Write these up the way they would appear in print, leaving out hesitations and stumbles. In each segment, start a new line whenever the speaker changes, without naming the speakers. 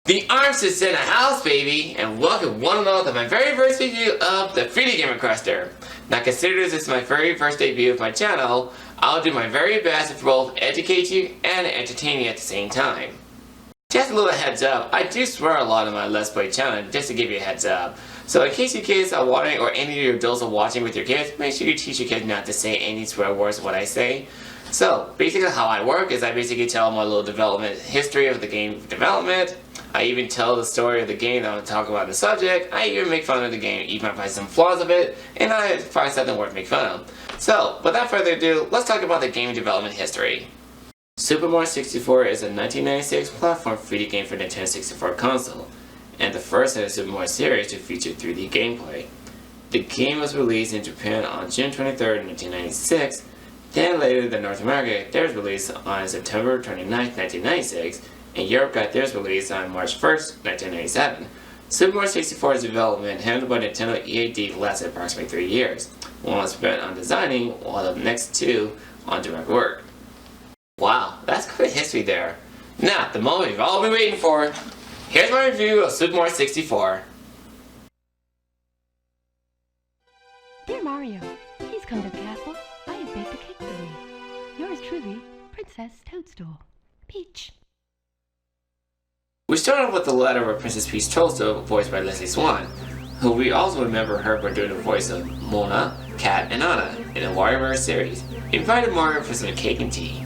The arms is in the house, baby, and welcome one and all to my very first video of the 3D Game Requester. Now consider this my very first debut of my channel. I'll do my very best to both educate you and entertain you at the same time. Just a little heads up, I do swear a lot on my Let's Play channel, just to give you a heads up. So in case you kids are watching or any of your adults are watching with your kids, make sure you teach your kids not to say any swear words what I say. So basically how I work is I basically tell my little development history of the game development. I even tell the story of the game that I'm talking about the subject. I even make fun of the game, even find some flaws of it, and I find something worth making fun of. So, without further ado, let's talk about the game development history. Super Mario 64 is a 1996 platform 3D game for Nintendo 64 console, and the first in the Super Mario series to feature 3D gameplay. The game was released in Japan on June 23, 1996, then later in North America, theirs released on September 29, 1996, and Europe got theirs released on March 1st, 1997. Super Mario 64's development, handled by Nintendo EAD, lasted approximately 3 years. One was spent on designing, while the next 2 on direct work. Wow, that's quite a history there. Now, the moment you've all been waiting for. Here's my review of Super Mario 64.
Dear Mario, please come to the castle. I have baked a cake for you. Yours truly, Princess Toadstool. Peach.
We start off with the letter of Princess Peach Toadstool, voiced by Leslie Swan, who we also remember her for doing the voice of Mona, Cat, and Anna in the WarioWare series. He invited Mario for some cake and tea.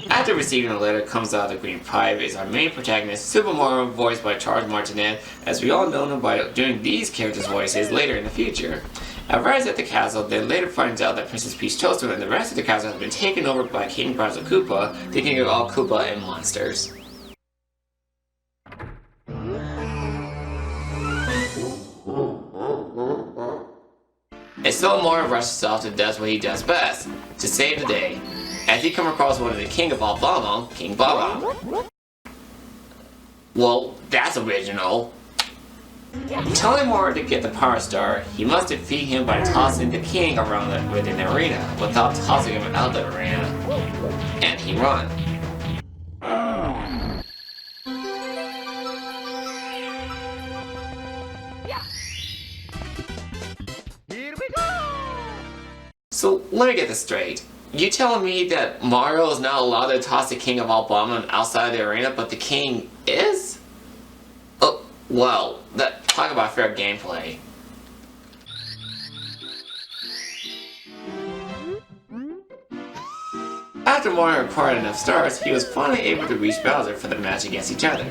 After receiving the letter comes out the green pipe is our main protagonist, Super Mario, voiced by Charles Martinet, as we all know him by doing these characters' voices later in the future. Arrives at the castle, then later finds out that Princess Peach Toadstool and the rest of the castle has been taken over by King Bowser Koopa, thinking of all Koopa and monsters. And so Mario rushes off and does what he does best, to save the day. As he comes across one of the king of all Balmo, King Baba. Well, that's original. Telling Mario to get the Power Star, he must defeat him by tossing the king around within the arena, without tossing him out of the arena. And he runs.
Here we go!
So, let me get this straight. You telling me that Mario is not allowed to toss the king of all Balmo outside the arena, but the king is? Oh, well, talk about fair gameplay. After Mario acquired enough stars, he was finally able to reach Bowser for the match against each other.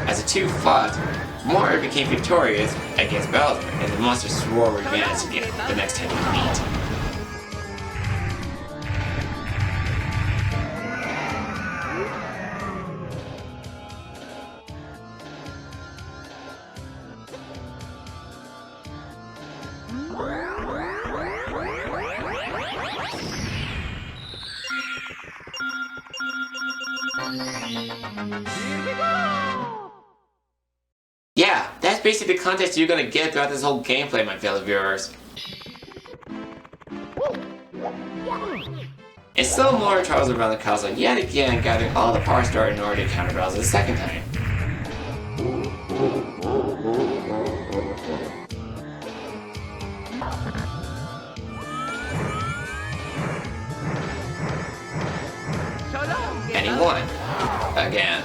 As the two fought, Mario became victorious against Bowser, and the monsters swore revenge again the next time they meet.
Here we go!
Yeah, that's basically the context you're gonna get throughout this whole gameplay, my fellow viewers. And so Mario travels around the castle yet again, gathering all the Power Stars in order to counter Bowser the second time. And he won. Again.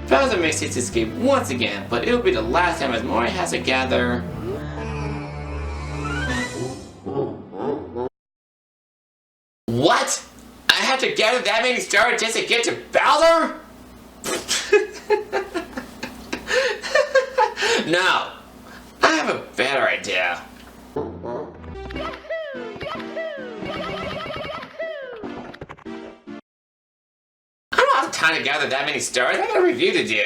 Bowser Bowser makes his escape once again, but it will be the last time as Mario has to gather... What? I have to gather that many stars just to get to Bowser? No, I have a better idea. I don't have time to gather that many stars. I got a review to do.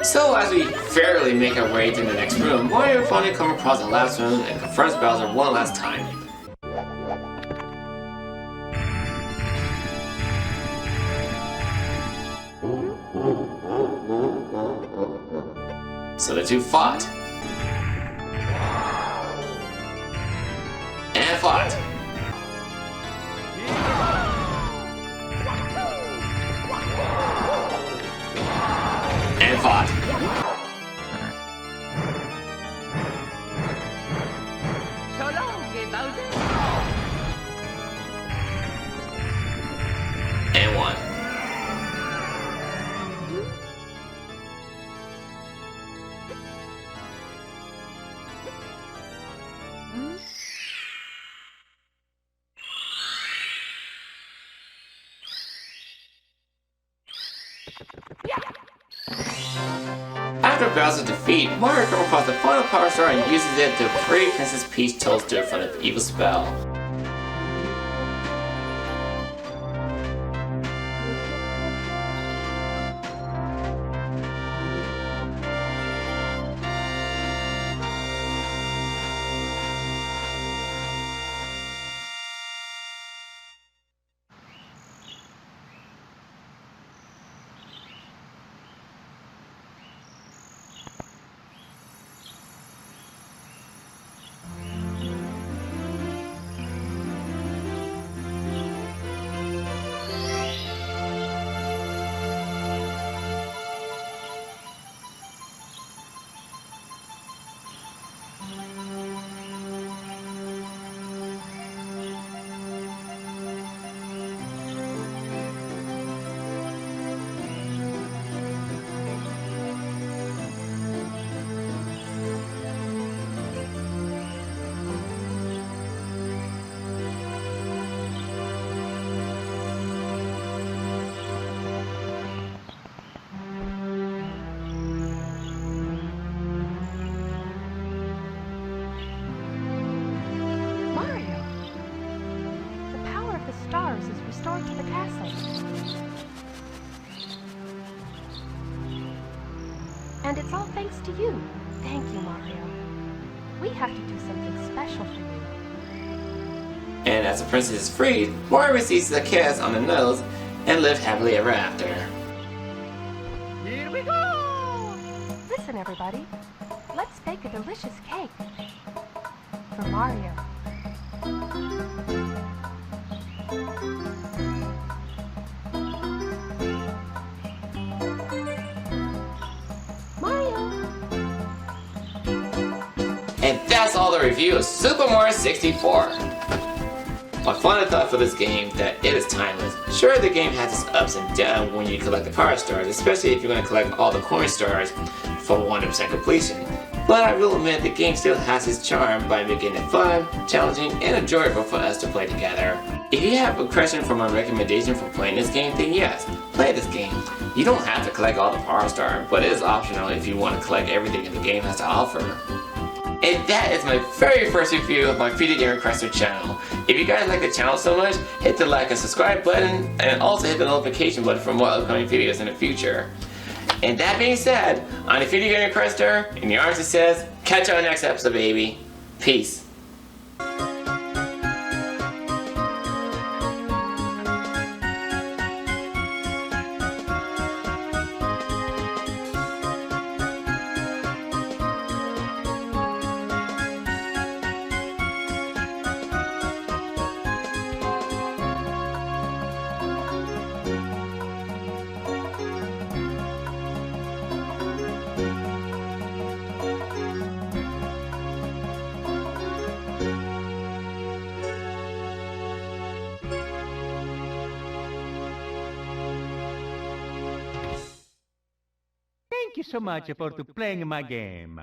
So as we fairly make our way to the next room, Mario finally comes across the last room and confronts Bowser one last time. So the two fought. And fought. And fought.
So long, Bowser.
And won. After Bowser's defeat, Mario comes across the final Power Star and uses it to free Princess Peach Toadstool from the evil spell.
is restored to the castle. And it's all thanks to you. Thank you, Mario. We have to do something special for you.
And as the princess is freed, Mario receives a kiss on the nose and live happily ever after.
Here we go!
Listen, everybody. Let's bake a delicious cake for Mario.
And that's all the review of Super Mario 64. My final thought for this game that it is timeless. Sure, the game has its ups and downs when you collect the power stars, especially if you're going to collect all the coin stars for 100% completion. But I will admit the game still has its charm by making it fun, challenging, and enjoyable for us to play together. If you have a question for my recommendation for playing this game, then yes, play this game. You don't have to collect all the power stars, but it is optional if you want to collect everything that the game has to offer. And that is my very first review of my 3D Game Requester channel. If you guys like the channel so much, hit the like and subscribe button, and also hit the notification button for more upcoming videos in the future. And that being said, I'm the 3D Game Requester, and the artist says, catch you on the next episode, baby. Peace.
so much for to playing my game.